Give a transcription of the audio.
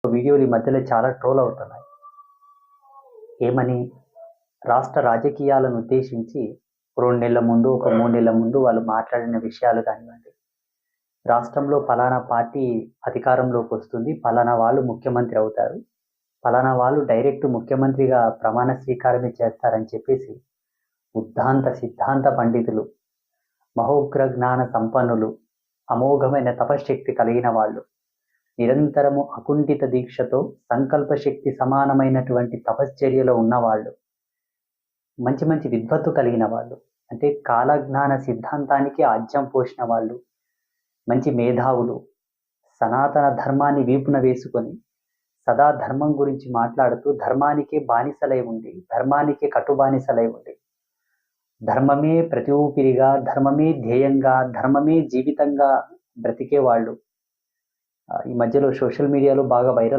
వీడియోలు ఈ మధ్యలో చాలా ట్రోల్ అవుతున్నాయి. ఏమని? రాష్ట్ర రాజకీయాలను ఉద్దేశించి 2 నెలల ముందు, ఒక 3 నెలల ముందు వాళ్ళు మాట్లాడిన విషయాలు కానివ్వండి, రాష్ట్రంలో పలానా పార్టీ అధికారంలోకి వస్తుంది, పలానా వాళ్ళు ముఖ్యమంత్రి అవుతారు, పలానా వాళ్ళు డైరెక్ట్ ముఖ్యమంత్రిగా ప్రమాణ స్వీకారమే చేస్తారని చెప్పేసి ఉద్ధాంత సిద్ధాంత పండితులు, మహోగ్ర జ్ఞాన సంపన్నులు, అమోఘమైన తపశ్శక్తి కలిగిన వాళ్ళు, నిరంతరము అకుంఠిత దీక్షతో సంకల్ప శక్తి సమానమైనటువంటి తపశ్చర్యలో ఉన్నవాళ్ళు, మంచి మంచి విద్వత్తు కలిగిన వాళ్ళు, అంటే కాలజ్ఞాన సిద్ధాంతానికి ఆజ్యం పోసిన వాళ్ళు, మంచి మేధావులు, సనాతన ధర్మాన్ని వీపున వేసుకొని సదా ధర్మం గురించి మాట్లాడుతూ ధర్మానికే బానిసలై ఉండి, ధర్మానికే కట్టుబానిసలై ఉండి, ధర్మమే ప్రతి ఊపిరిగా, ధర్మమే ధ్యేయంగా, ధర్మమే జీవితంగా బ్రతికే వాళ్ళు ఈ మధ్యలో సోషల్ మీడియాలో బాగా వైరల్